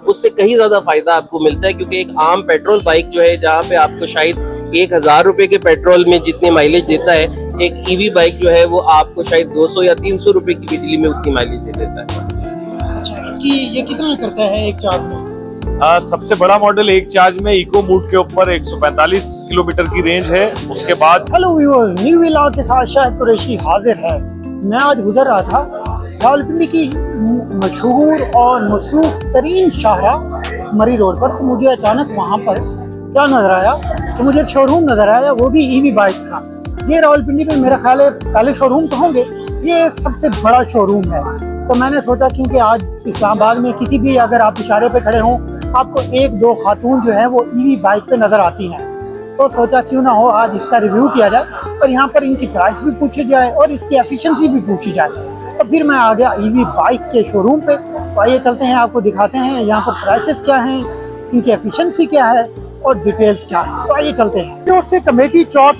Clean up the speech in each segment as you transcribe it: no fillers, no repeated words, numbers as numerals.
उससे कहीं ज़्यादा फ़ायदा आपको मिलता है, क्योंकि एक आम पेट्रोल बाइक जो है जहाँ पे आपको शायद 1000 रुपये के पेट्रोल में जितनी माइलेज देता है, एक ईवी बाइक जो है वो आपको शायद 200 या 300 रुपये की बिजली में उतनी माइलेज दे देता है। अच्छा, इसकी ये कितना करता है एक चार्ज में? सबसे बड़ा मॉडल एक चार्ज में इको मूड के ऊपर 145 किलोमीटर की रेंज है। उसके बाद हेलो व्यूअर्स, न्यू व्लॉग के साथ शाहिद कुरैशी हाजिर है। मैं आज गुजर रहा था रावलपिंडी की मशहूर और मसरूफ तरीन शाहरा मरी रोड पर, तो मुझे अचानक वहाँ पर क्या नजर आया तो मुझे एक शोरूम नजर आया, वो भी ईवी बाइक्स का। ये रावलपिंडी में मेरा ख्याल है पहले शोरूम तो होंगे, ये सबसे बड़ा शोरूम है। तो मैंने सोचा क्योंकि आज इस्लामाबाद में किसी भी अगर आप इशारे पे खड़े हों आपको एक दो खातून जो है वो ईवी बाइक पे नजर आती हैं, तो सोचा क्यों ना हो आज इसका रिव्यू किया जाए और यहाँ पर इनकी प्राइस भी पूछी जाए और इसकी एफिशिएंसी भी पूछी जाए। तो फिर मैं आ गया ईवी बाइक के शोरूम पे। तो आइए चलते हैं, आपको दिखाते हैं यहाँ पर प्राइसेस क्या हैं, इनकी एफिशिएंसी क्या है और डिटेल्स क्या है। तो आइए चलते हैं। रोड से कमेटी चौक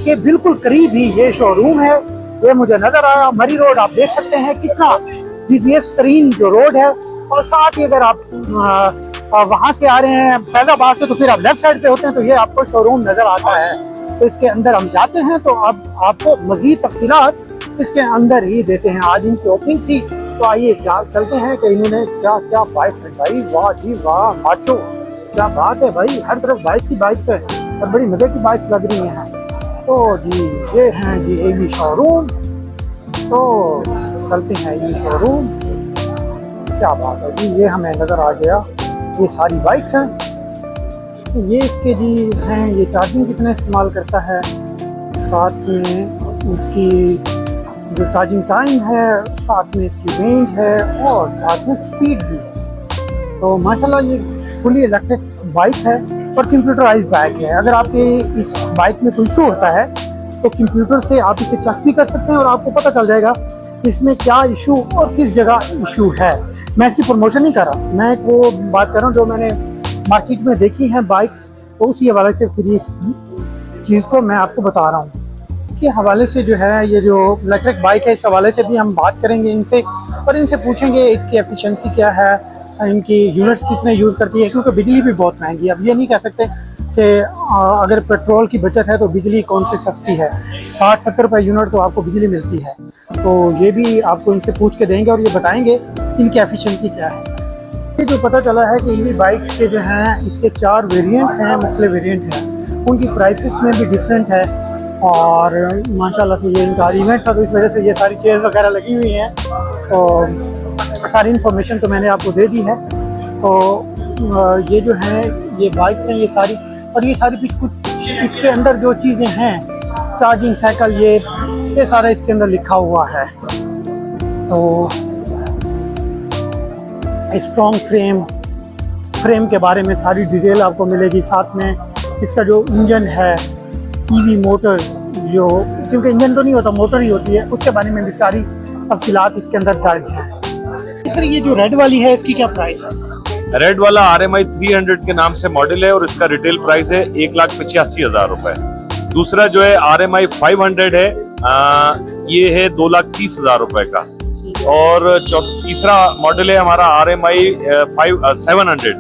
के बिल्कुल करीब ही ये शोरूम है, ये मुझे नजर आया। मरी रोड आप देख सकते हैं कितना बिजिएस्ट तरीन जो रोड है, और साथ ही अगर आप वहां से आ रहे हैं फैजाबाद से तो फिर आप लेफ्ट साइड पे होते हैं तो ये आपको शोरूम नजर आता है। तो इसके अंदर हम जाते हैं तो अब आपको मजीद तफसीलात इसके अंदर ही देते हैं। आज इनकी ओपनिंग थी, तो आइए चलते हैं कि इन्होंने क्या क्या बाइक्स है। भाई वाह जी वाह, माचो क्या बात है भाई, हर तरफ बाइक्स ही बाइक्स है और बड़ी मजे की बाइक्स लग रही हैं। तो जी ये हैं जी ईवी शोरूम, तो चलते हैं ईवी शोरूम। क्या बात है जी, ये हमें नजर आ गया, ये सारी बाइक्स हैं। ये इसके जी हैं, ये चार्जिंग कितने इस्तेमाल करता है, साथ में उसकी जो चार्जिंग टाइम है, साथ में इसकी रेंज है और साथ में स्पीड भी है। तो माशाल्लाह ये फुली इलेक्ट्रिक बाइक है और कंप्यूटराइज्ड बाइक है। अगर आपके इस बाइक में कोई इशू होता है तो कंप्यूटर से आप इसे चेक भी कर सकते हैं और आपको पता चल जाएगा इसमें क्या इशू और किस जगह इशू है। मैं इसकी प्रमोशन नहीं कर रहा, मैं वो बात कर रहा हूँ जो मैंने मार्केट में देखी हैं बाइक्स, तो उसी हवाले से फिर इस चीज़ को मैं आपको बता रहा हूँ। के हवाले से जो है ये जो इलेक्ट्रिक बाइक है, इस हवाले से भी हम बात करेंगे इनसे और इनसे पूछेंगे इसकी एफिशिएंसी क्या है, इनकी यूनिट्स कितने यूज़ करती है, क्योंकि बिजली भी बहुत महंगी है। अब ये नहीं कह सकते कि अगर पेट्रोल की बचत है तो बिजली कौन सी सस्ती है, 60-70 रुपये यूनिट तो आपको बिजली मिलती है। तो ये भी आपको इनसे पूछ के देंगे और ये बताएंगे इनकी एफिशिएंसी क्या है। ये जो पता चला है कि ईवी बाइक्स के जो हैं इसके 4 वेरिएंट हैं, मुख्तलिफ वेरिएंट हैं, उनकी प्राइसेस में भी डिफरेंट है। और माशाल्लाह से ये इनका इवेंट था तो इस वजह से ये सारी चेयर्स वगैरह लगी हुई हैं, तो सारी इन्फॉर्मेशन तो मैंने आपको दे दी है। तो ये जो हैं ये बाइक्स हैं ये सारी, और ये सारी कुछ इसके अंदर जो चीज़ें हैं, चार्जिंग साइकिल, ये सारा इसके अंदर लिखा हुआ है। तो स्ट्रॉन्ग फ्रेम के बारे में सारी डिटेल आपको मिलेगी। साथ में इसका जो इंजन है, ईवी मोटर्स, जो क्योंकि इंजन तो नहीं होता मोटर ही होती है, उसके बारे में भी सारी तफसीलात इसके अंदर दर्ज है। सर ये जो रेड वाली है इसकी क्या प्राइस है? रेड वाला RMI 300 के नाम से मॉडल है और इसका रिटेल प्राइस है 1,85,000 रुपए। दूसरा जो है RMI 500 है, ये है 2,30,000 रुपए का। और तीसरा मॉडल है हमारा RMI 700,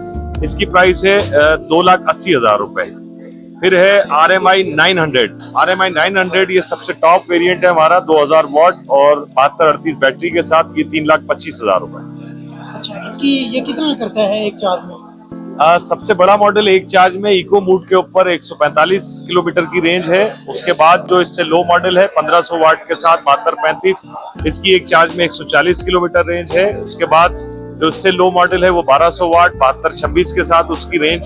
इसकी प्राइस है 2,80,000 रुपए। फिर है RMI 900, ये सबसे टॉप वेरिएंट है हमारा, 2000 वॉट और 7238 बैटरी के साथ, ये 3,25,000 रुपए। अच्छा, इसकी ये कितना करता है एक चार्ज में? सबसे बड़ा मॉडल एक चार्ज में इको मूड के ऊपर 145 किलोमीटर की रेंज है। उसके बाद जो इससे लो मॉडल है 1500 वाट के साथ 7235, इसकी एक चार्ज में 140 किलोमीटर रेंज है। उसके बाद जो इससे लो मॉडल है वो 1200 वाट 7226 के साथ, उसकी रेंज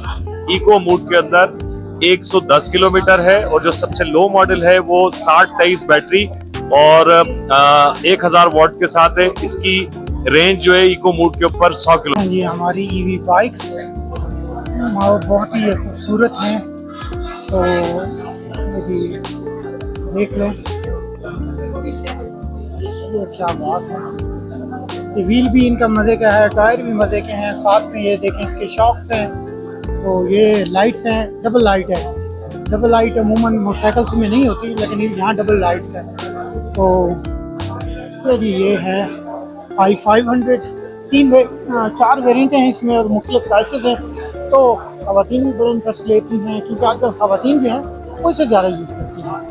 इको मूड के अंदर 110 किलोमीटर है। और जो सबसे लो मॉडल है वो 6023 बैटरी और 1000 वॉट के साथ है, इसकी रेंज जो है इको मूड के ऊपर 100 किलोमीटर। ये हमारी ईवी बाइक्स बहुत ही खूबसूरत हैं, तो यदि देख लें ये क्या बात है। ये व्हील भी इनका मज़े का है, टायर भी मज़े के हैं, साथ में ये देखें इसके शॉक्स हैं। तो ये लाइट्स हैं, डबल लाइट है। डबल लाइट अमूमन मोटरसाइकिल्स में नहीं होती, लेकिन यहाँ डबल लाइट्स हैं। तो ये है i500, 4 वेरिएंट हैं इसमें और मुख्तलिफ प्राइसेस हैं। तो ख़वातीन भी बड़ा इंटरेस्ट लेती हैं क्योंकि आजकल ख़वातीन जो हैं वो इससे ज़्यादा यूज़ करती हैं।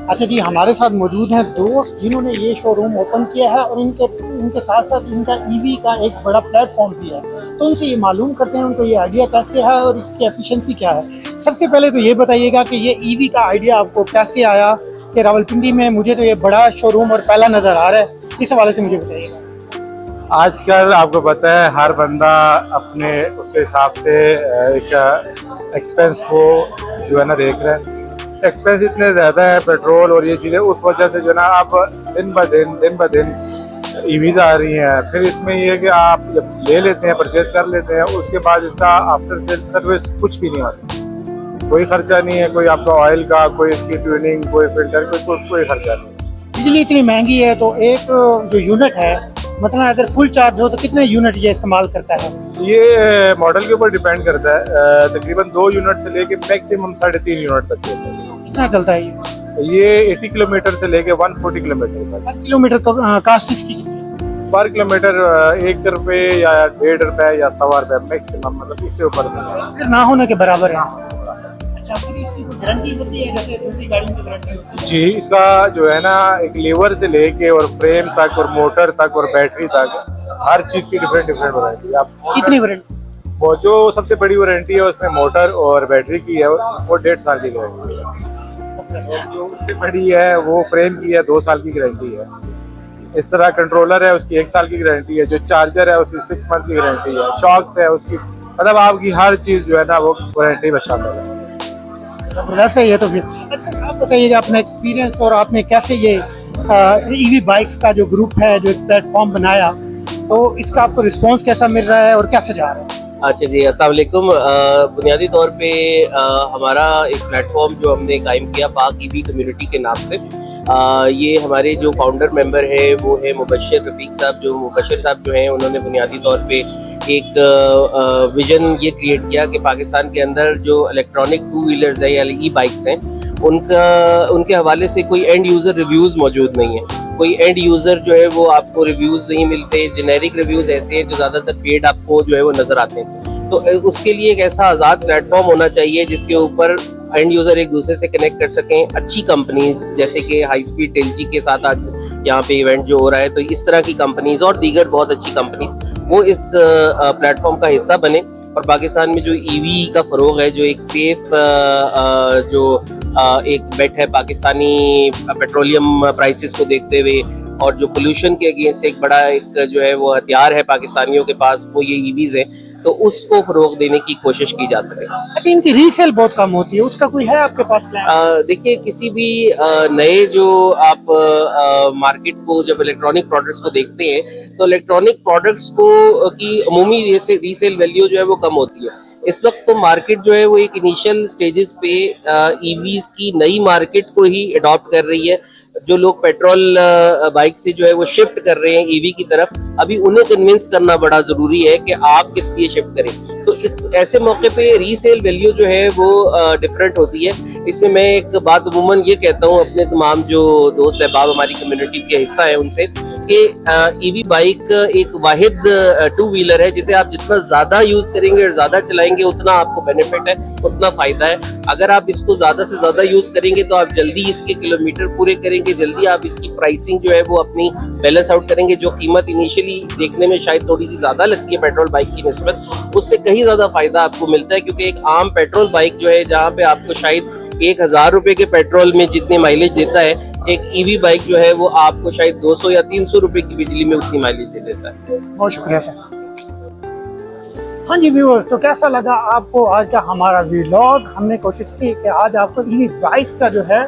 अच्छा जी, हमारे साथ मौजूद हैं दोस्त जिन्होंने ये शोरूम ओपन किया है और इनके साथ साथ इनका ईवी का एक बड़ा प्लेटफॉर्म भी है। तो उनसे ये मालूम करते हैं उनको ये आइडिया कैसे है और इसकी एफिशिएंसी क्या है। सबसे पहले तो ये बताइएगा कि ये ईवी का आइडिया आपको कैसे आया कि रावलपिंडी में मुझे तो ये बड़ा शोरूम और पहला नज़र आ रहा है, इस हवाले से मुझे बताइएगा। आजकल आपको पता है हर बंदा अपने उसके हिसाब से एक एक्सपेंस को जो है ना देख रहा है। एक्सपेंस इतने ज़्यादा है पेट्रोल और ये चीज़ें, उस वजह से जो ना आप दिन ब दिन ईवीज़ आ रही हैं। फिर इसमें ये है कि आप जब ले लेते हैं, परचेज कर लेते हैं, उसके बाद इसका आफ्टर सेल सर्विस कुछ भी नहीं होता, कोई खर्चा नहीं है, कोई आपका ऑयल का, कोई इसकी ट्यूनिंग, कोई फिल्टर, कोई खर्चा नहीं। बिजली इतनी महंगी है तो एक जो यूनिट है, मतलब अगर फुल चार्ज हो तो कितने यूनिट ये इस्तेमाल करता है? ये मॉडल के ऊपर डिपेंड करता है। तकरीबन 2 यूनिट से लेके मैक्सिमम 3.5 यूनिट तक होता है। कितना चलता है ये 80 किलोमीटर से लेके 140 किलोमीटर तक। पर किलोमीटर कास्ट इसकी? पर किलोमीटर 1 रुपए या 1.5 रुपए या 1.25 रुपए मैक्सिमम, मतलब इससे ऊपर नहीं। फिर ना होने के बराबर है। अच्छा, फिर इसकी गारंटी होती है जैसे दूसरी गाड़ियों की गारंटी होती है? जी, इसका जो है ना एक लीवर से लेके और फ्रेम तक और मोटर तक और बैटरी तक हर चीज की डिफरेंट वारंटी। आप कितनी वारंटी? वो जो सबसे बड़ी वारंटी है उसमें मोटर और बैटरी की है, वो 1.5 साल की गारंटी है। जो उससे बड़ी है वो फ्रेम की है, 2 साल की गारंटी है। इस तरह कंट्रोलर है उसकी 1 साल की गारंटी है, जो चार्जर है उसकी 6 मंथ की गारंटी है, शॉक्स है उसकी, मतलब आपकी हर चीज जो है ना वो वारंटी में शामिल है। जबरदस्त है ये तो। फिर अच्छा, आप बताइएगा अपना एक्सपीरियंस और आपने कैसे ये ईवी बाइक्स का जो ग्रुप है, जो एक प्लेटफॉर्म बनाया, तो इसका आपको रिस्पांस कैसा मिल रहा है और कैसे जा रहा है? अच्छा जी, अस्सलाम वालेकुम। बुनियादी तौर पे हमारा एक प्लेटफॉर्म जो हमने कायम किया पाक ईवी कम्युनिटी के नाम से, ये हमारे जो फाउंडर मेंबर है वो है मुबशर रफ़ीक साहब। जो मुबशर साहब जो हैं उन्होंने बुनियादी तौर पे एक विज़न ये क्रिएट किया कि पाकिस्तान के अंदर जो इलेक्ट्रॉनिक 2 व्हीलर्स है या ई बाइक्स हैं उनके हवाले से कोई एंड यूज़र रिव्यूज़ मौजूद नहीं है। कोई एंड यूज़र जो है वो आपको रिव्यूज़ नहीं मिलते, जेनेरिक रिव्यूज़ ऐसे हैं जो ज़्यादातर पेड आपको जो है वो नज़र आते हैं। तो उसके लिए एक ऐसा आज़ाद प्लेटफॉर्म होना चाहिए जिसके ऊपर एंड यूज़र एक दूसरे से कनेक्ट कर सकें। अच्छी कंपनीज जैसे कि हाई स्पीड टेलजी के साथ आज यहाँ पे इवेंट जो हो रहा है, तो इस तरह की कंपनीज और दीगर बहुत अच्छी कंपनीज वो इस प्लेटफॉर्म का हिस्सा बने और पाकिस्तान में जो ईवी का फ़रोग है, जो एक सेफ एक बेट है पाकिस्तानी पेट्रोलियम प्राइसेस को देखते हुए और जो पोल्यूशन के अगेंस्ट एक बड़ा एक जो है वो हथियार है पाकिस्तानियों के पास, वो ये ईवीज़ हैं, तो उसको फ़रोग देने की कोशिश की जा सके। अच्छा, इनकी रीसेल बहुत कम होती है, उसका कोई है आपके पास प्लान? देखिए, किसी भी नए जो आप मार्केट को जब इलेक्ट्रॉनिक प्रोडक्ट्स को देखते हैं तो इलेक्ट्रॉनिक प्रोडक्ट्स को की अमूमी रीसेल वैल्यू जो है वो कम होती है। इस वक्त तो मार्केट जो है वो एक इनिशियल स्टेजेस पे ईवीज़ की नई मार्केट को ही अडॉप्ट कर रही है। जो लोग पेट्रोल बाइक से जो है वो शिफ्ट कर रहे हैं ईवी की तरफ, अभी उन्हें कन्विंस करना बड़ा ज़रूरी है कि आप किस लिए शिफ्ट करें। तो इस ऐसे मौके पे रीसेल वैल्यू जो है वो डिफरेंट होती है। इसमें मैं एक बात अमूमन ये कहता हूँ अपने तमाम जो दोस्त अहबाब हमारी कम्युनिटी के हिस्सा है उनसे कि ईवी बाइक एक वाहिद 2 व्हीलर है जिसे आप जितना ज़्यादा यूज़ करेंगे और ज़्यादा चलाएंगे उतना आपको बेनिफिट है, उतना फ़ायदा है। अगर आप इसको ज़्यादा से ज़्यादा यूज़ करेंगे तो आप जल्दी इसके किलोमीटर पूरे करेंगे, जल्दी आप इसकी प्राइसिंग जो है वो अपनी बैलेंस आउट करेंगे। जो कीमत इनिशियली देखने में शायद थोड़ी सी ज़्यादा लगती है पेट्रोल बाइक की निस्बत, उससे कहीं ज़्यादा फ़ायदा आपको मिलता है, क्योंकि एक आम पेट्रोल बाइक जो है जहाँ पे आपको शायद 1000 रुपये के पेट्रोल में जितनी माइलेज देता है, एक ईवी बाइक जो है वो आपको शायद 200 या 300 रुपये की बिजली में उतनी माइलेज दे देता है। बहुत शुक्रिया सर। हाँ जी व्यूअर्स, तो कैसा लगा आपको आज का हमारा व्लॉग? हमने कोशिश की कि आज आपको ईवी बाइक्स का जो है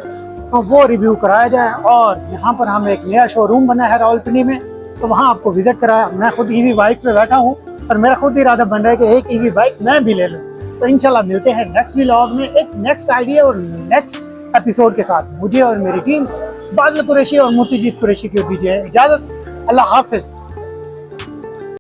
वो रिव्यू कराया जाए और यहाँ पर हम एक नया शोरूम बना है रावलपिंडी में, तो वहाँ आपको विजिट कराया। मैं खुद ईवी बाइक पे बैठा हूँ और मेरा खुद इरादा बन रहा है कि एक ईवी बाइक मैं भी ले लूँ। तो इंशाल्लाह मिलते हैं नेक्स्ट व्लॉग में एक नेक्स्ट आइडिया और नेक्स्ट एपिसोड के साथ। मुझे और मेरी टीम बादल कुरैशी और मोतीजीत कुरैशी को दीजिए इजाज़त। अल्लाह हाफिज़।